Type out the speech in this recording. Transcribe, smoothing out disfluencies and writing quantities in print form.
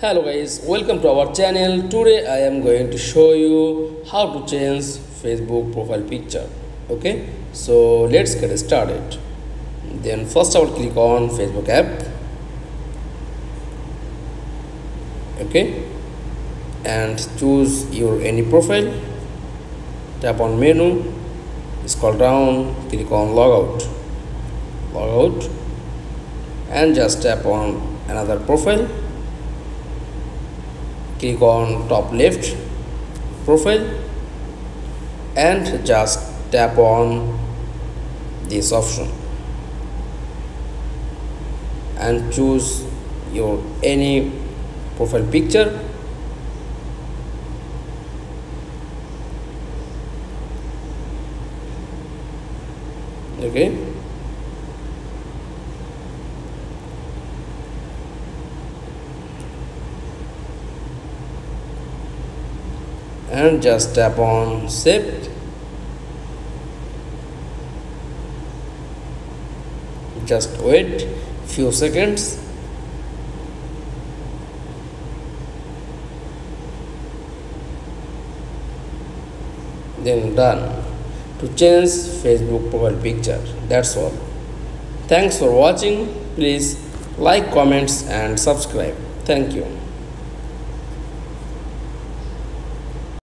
Hello guys, welcome to our channel. Today I am going to show you how to change Facebook profile picture. Okay, so let's get started. Then first I will click on Facebook app. Okay, and choose your any profile. Tap on menu, scroll down, click on logout, and just tap on another profile. Click on top left profile and just tap on this option and choose your any profile picture. Okay, and just tap on save. Just wait few seconds. Then done. To change Facebook profile picture. That's all. Thanks for watching. Please like, comments and subscribe. Thank you.